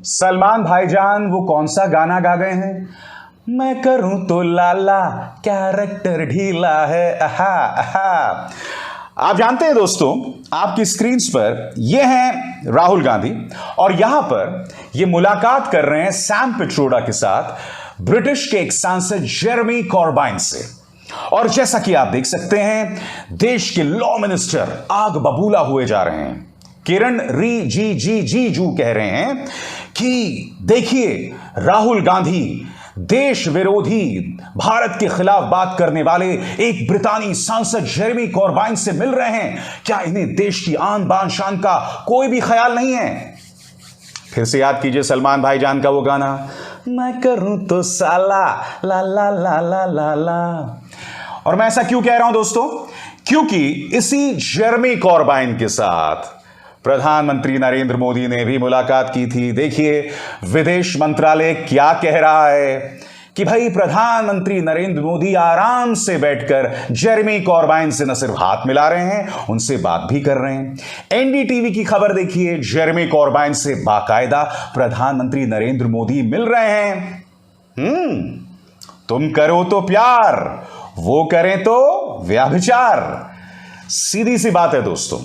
सलमान भाईजान वो कौन सा गाना गा गए हैं? मैं करूं तो लाला कैरेक्टर ढीला है, आहा आहा। आप जानते हैं दोस्तों, आपकी स्क्रीन पर ये हैं राहुल गांधी और यहां पर ये मुलाकात कर रहे हैं सैम पिट्रोडा के साथ, ब्रिटिश के एक सांसद जेरेमी कॉर्बाइन से। और जैसा कि आप देख सकते हैं, देश के लॉ मिनिस्टर आग बबूला हुए जा रहे हैं। किरण रिजिजू कह रहे हैं कि देखिए, राहुल गांधी देश विरोधी, भारत के खिलाफ बात करने वाले एक ब्रितानी सांसद जेरेमी कॉर्बाइन से मिल रहे हैं। क्या इन्हें देश की आन बान शान का कोई भी ख्याल नहीं है? फिर से याद कीजिए सलमान भाईजान का वो गाना, मैं करूं तो साला ला ला ला ला ला ला। और मैं ऐसा क्यों कह रहा हूं दोस्तों? क्योंकि इसी जेरेमी कॉर्बाइन के साथ प्रधानमंत्री नरेंद्र मोदी ने भी मुलाकात की थी। देखिए विदेश मंत्रालय क्या कह रहा है कि भाई प्रधानमंत्री नरेंद्र मोदी आराम से बैठकर जेरेमी कॉर्बाइन से न सिर्फ हाथ मिला रहे हैं, उनसे बात भी कर रहे हैं। एनडीटीवी की खबर देखिए, जेरेमी कॉर्बाइन से बाकायदा प्रधानमंत्री नरेंद्र मोदी मिल रहे हैं। तुम करो तो प्यार, वो करें तो व्यभिचार। सीधी सी बात है दोस्तों,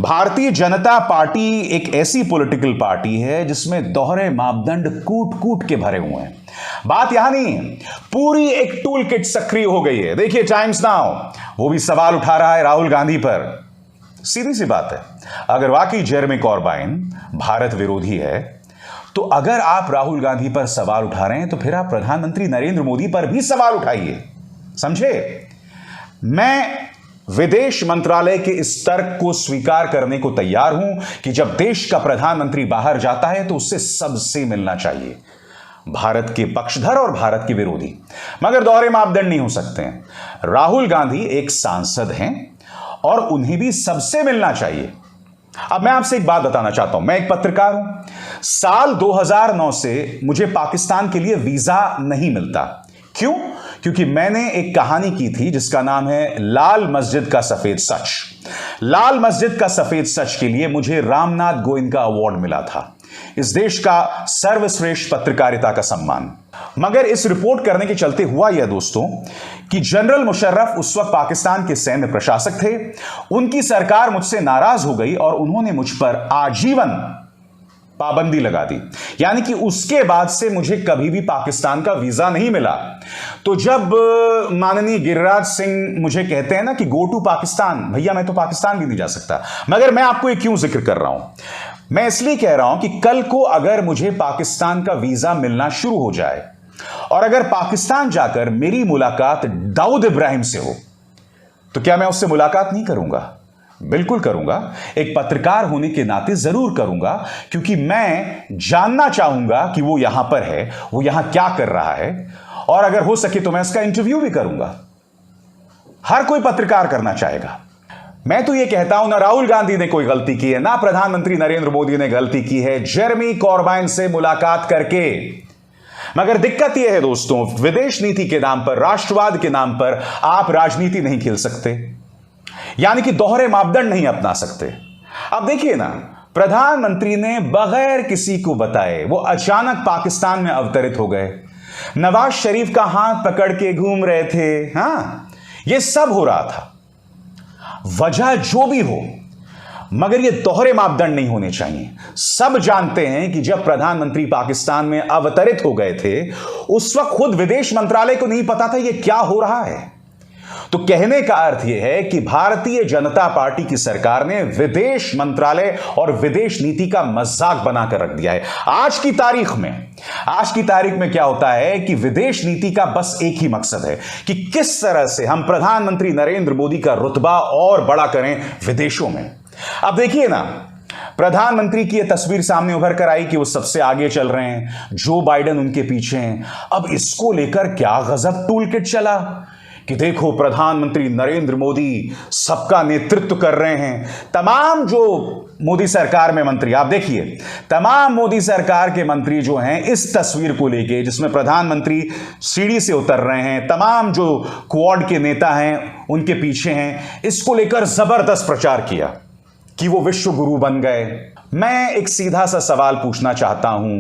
भारतीय जनता पार्टी एक ऐसी पॉलिटिकल पार्टी है जिसमें दोहरे मापदंड कूट कूट के भरे हुए हैं। बात यहां नहीं है, पूरी एक टूल किट सक्रिय हो गई है। देखिए टाइम्स नाउ वो भी सवाल उठा रहा है राहुल गांधी पर। सीधी सी बात है, अगर वाकई जेरेमी कॉर्बाइन भारत विरोधी है, तो अगर आप राहुल गांधी पर सवाल उठा रहे हैं तो फिर आप प्रधानमंत्री नरेंद्र मोदी पर भी सवाल उठाइए, समझे? मैं विदेश मंत्रालय के इस तर्क को स्वीकार करने को तैयार हूं कि जब देश का प्रधानमंत्री बाहर जाता है तो उससे सबसे मिलना चाहिए, भारत के पक्षधर और भारत के विरोधी, मगर दोहरे मापदंड नहीं हो सकते हैं। राहुल गांधी एक सांसद हैं और उन्हें भी सबसे मिलना चाहिए। अब मैं आपसे एक बात बताना चाहता हूं, मैं एक पत्रकार हूं। साल 2009 से मुझे पाकिस्तान के लिए वीजा नहीं मिलता। क्यों? क्योंकि मैंने एक कहानी की थी जिसका नाम है लाल मस्जिद का सफेद सच। लाल मस्जिद का सफेद सच के लिए मुझे रामनाथ गोयनका अवार्ड मिला था, इस देश का सर्वश्रेष्ठ पत्रकारिता का सम्मान। मगर इस रिपोर्ट करने के चलते हुआ यह दोस्तों कि जनरल मुशर्रफ उस वक्त पाकिस्तान के सैन्य प्रशासक थे। उनकी सरकार मुझसे नाराज हो गई और उन्होंने मुझ पर आजीवन पाबंदी लगा दी, यानी कि उसके बाद से मुझे कभी भी पाकिस्तान का वीजा नहीं मिला। तो जब माननीय गिरिराज सिंह मुझे कहते हैं ना कि गो टू पाकिस्तान, भैया मैं तो पाकिस्तान भी नहीं जा सकता। मगर मैं आपको ये क्यों जिक्र कर रहा हूं? मैं इसलिए कह रहा हूं कि कल को अगर मुझे पाकिस्तान का वीजा मिलना शुरू हो जाए और अगर पाकिस्तान जाकर मेरी मुलाकात दाऊद इब्राहिम से हो, तो क्या मैं उससे मुलाकात नहीं करूंगा? बिल्कुल करूंगा। एक पत्रकार होने के नाते जरूर करूंगा, क्योंकि मैं जानना चाहूंगा कि वो यहां पर है, वो यहां क्या कर रहा है, और अगर हो सके तो मैं इसका इंटरव्यू भी करूंगा। हर कोई पत्रकार करना चाहेगा। मैं तो ये कहता हूं, ना राहुल गांधी ने कोई गलती की है, ना प्रधानमंत्री नरेंद्र मोदी ने गलती की है जेरेमी कॉर्बाइन से मुलाकात करके। मगर दिक्कत यह है दोस्तों, विदेश नीति के नाम पर, राष्ट्रवाद के नाम पर आप राजनीति नहीं खेल सकते, यानी कि दोहरे मापदंड नहीं अपना सकते। अब देखिए ना, प्रधानमंत्री ने बगैर किसी को बताए वो अचानक पाकिस्तान में अवतरित हो गए, नवाज शरीफ का हाथ पकड़ के घूम रहे थे। हां, ये सब हो रहा था, वजह जो भी हो, मगर ये दोहरे मापदंड नहीं होने चाहिए। सब जानते हैं कि जब प्रधानमंत्री पाकिस्तान में अवतरित हो गए थे, उस वक्त खुद विदेश मंत्रालय को नहीं पता था ये क्या हो रहा है। तो कहने का अर्थ यह है कि भारतीय जनता पार्टी की सरकार ने विदेश मंत्रालय और विदेश नीति का मजाक बनाकर रख दिया है। आज की तारीख में क्या होता है कि विदेश नीति का बस एक ही मकसद है कि किस तरह से हम प्रधानमंत्री नरेंद्र मोदी का रुतबा और बड़ा करें विदेशों में। अब देखिए ना, प्रधानमंत्री की यह तस्वीर सामने उभर कर आई कि वो सबसे आगे चल रहे हैं, जो बाइडेन उनके पीछे हैं। अब इसको लेकर क्या गजब टूल किट चला कि देखो प्रधानमंत्री नरेंद्र मोदी सबका नेतृत्व कर रहे हैं। तमाम जो मोदी सरकार में मंत्री, आप देखिए, तमाम मोदी सरकार के मंत्री जो हैं इस तस्वीर को लेके, जिसमें प्रधानमंत्री सीढ़ी से उतर रहे हैं, तमाम जो क्वाड के नेता हैं उनके पीछे हैं, इसको लेकर जबरदस्त प्रचार किया कि वो विश्व गुरु बन गए। मैं एक सीधा सा सवाल पूछना चाहता हूं,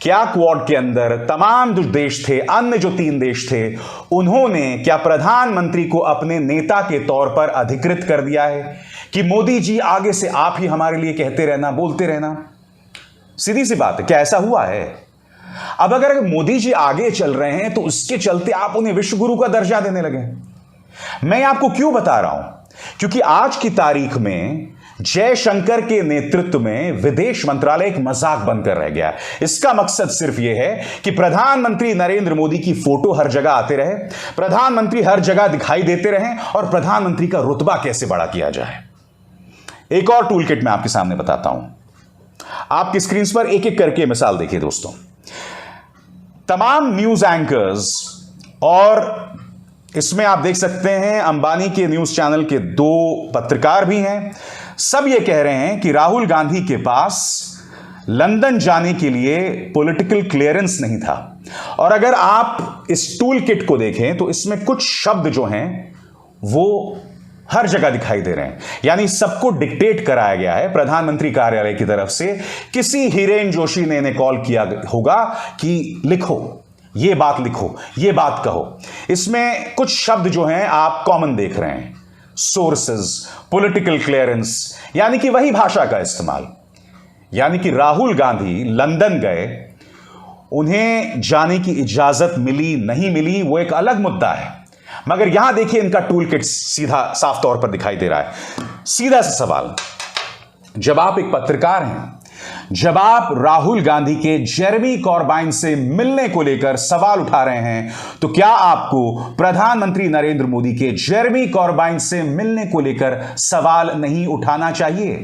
क्या क्वाड के अंदर तमाम जो देश थे, अन्य जो 3 देश थे, उन्होंने क्या प्रधानमंत्री को अपने नेता के तौर पर अधिकृत कर दिया है कि मोदी जी आगे से आप ही हमारे लिए कहते रहना, बोलते रहना? सीधी सी बात है, क्या ऐसा हुआ है? अब अगर मोदी जी आगे चल रहे हैं तो उसके चलते आप उन्हें विश्व गुरु का दर्जा देने लगे। मैं आपको क्यों बता रहा हूं? क्योंकि आज की तारीख में जयशंकर के नेतृत्व में विदेश मंत्रालय एक मजाक बनकर रह गया। इसका मकसद सिर्फ यह है कि प्रधानमंत्री नरेंद्र मोदी की फोटो हर जगह आते रहे, प्रधानमंत्री हर जगह दिखाई देते रहें और प्रधानमंत्री का रुतबा कैसे बड़ा किया जाए। एक और टूल किट मैं आपके सामने बताता हूं। आपकी स्क्रीन पर एक एक करके मिसाल देखिए दोस्तों। तमाम न्यूज एंकर्स, और इसमें आप देख सकते हैं अंबानी के न्यूज चैनल के 2 पत्रकार भी हैं, सब ये कह रहे हैं कि राहुल गांधी के पास लंदन जाने के लिए पॉलिटिकल क्लियरेंस नहीं था। और अगर आप इस टूल किट को देखें तो इसमें कुछ शब्द जो हैं वो हर जगह दिखाई दे रहे हैं, यानी सबको डिक्टेट कराया गया है प्रधानमंत्री कार्यालय की तरफ से। किसी हिरेन जोशी ने इन्हें कॉल किया होगा कि लिखो, ये बात लिखो, ये बात कहो। इसमें कुछ शब्द जो हैं आप कॉमन देख रहे हैं, सोर्सेज, पॉलिटिकल क्लियरेंस, यानी कि वही भाषा का इस्तेमाल। यानी कि राहुल गांधी लंदन गए, उन्हें जाने की इजाजत मिली नहीं मिली वो एक अलग मुद्दा है, मगर यहां देखिए इनका टूल किट सीधा साफ तौर पर दिखाई दे रहा है। सीधा सा सवाल, जब आप एक पत्रकार हैं, जब आप राहुल गांधी के जेरेमी कॉर्बाइन से मिलने को लेकर सवाल उठा रहे हैं, तो क्या आपको प्रधानमंत्री नरेंद्र मोदी के जेरेमी कॉर्बाइन से मिलने को लेकर सवाल नहीं उठाना चाहिए?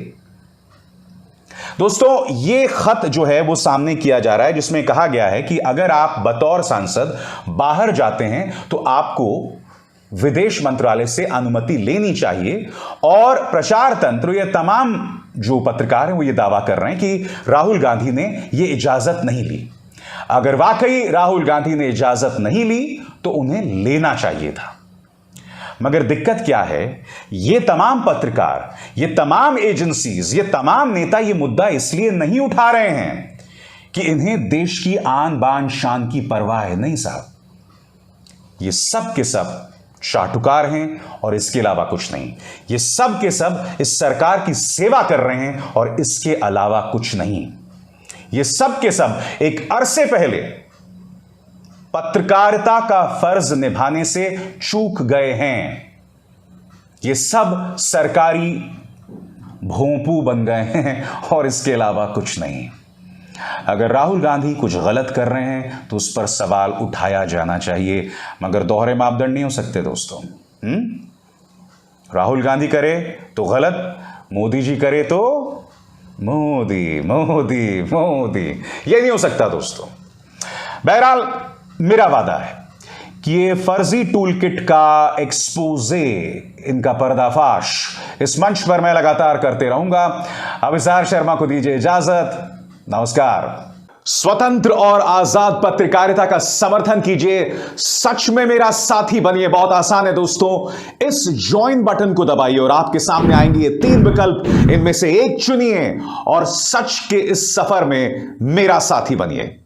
दोस्तों, यह खत जो है वो सामने किया जा रहा है जिसमें कहा गया है कि अगर आप बतौर सांसद बाहर जाते हैं तो आपको विदेश मंत्रालय से अनुमति लेनी चाहिए। और प्रचार तंत्र, ये तमाम जो पत्रकार हैं वो ये दावा कर रहे हैं कि राहुल गांधी ने ये इजाजत नहीं ली। अगर वाकई राहुल गांधी ने इजाजत नहीं ली तो उन्हें लेना चाहिए था। मगर दिक्कत क्या है, ये तमाम पत्रकार, ये तमाम एजेंसीज, ये तमाम नेता ये मुद्दा इसलिए नहीं उठा रहे हैं कि इन्हें देश की आन बान शान की परवाह है। नहीं साहब, ये सब के सब चाटुकार हैं और इसके अलावा कुछ नहीं। ये सब के सब इस सरकार की सेवा कर रहे हैं और इसके अलावा कुछ नहीं। ये सब के सब एक अरसे पहले पत्रकारिता का फर्ज निभाने से चूक गए हैं। ये सब सरकारी भोंपू बन गए हैं और इसके अलावा कुछ नहीं। अगर राहुल गांधी कुछ गलत कर रहे हैं तो उस पर सवाल उठाया जाना चाहिए, मगर दोहरे मापदंड नहीं हो सकते दोस्तों। राहुल गांधी करे तो गलत, मोदी जी करे तो मोदी मोदी मोदी, ये नहीं हो सकता दोस्तों। बहरहाल, मेरा वादा है कि ये फर्जी टूल किट का एक्सपोजे, इनका पर्दाफाश इस मंच पर मैं लगातार करते रहूंगा। अभिसार शर्मा को दीजिए इजाजत। नमस्कार। स्वतंत्र और आजाद पत्रकारिता का समर्थन कीजिए, सच में मेरा साथी बनिए। बहुत आसान है दोस्तों, इस ज्वाइन बटन को दबाइए और आपके सामने आएंगे ये 3 विकल्प, इनमें से एक चुनिए और सच के इस सफर में मेरा साथी बनिए।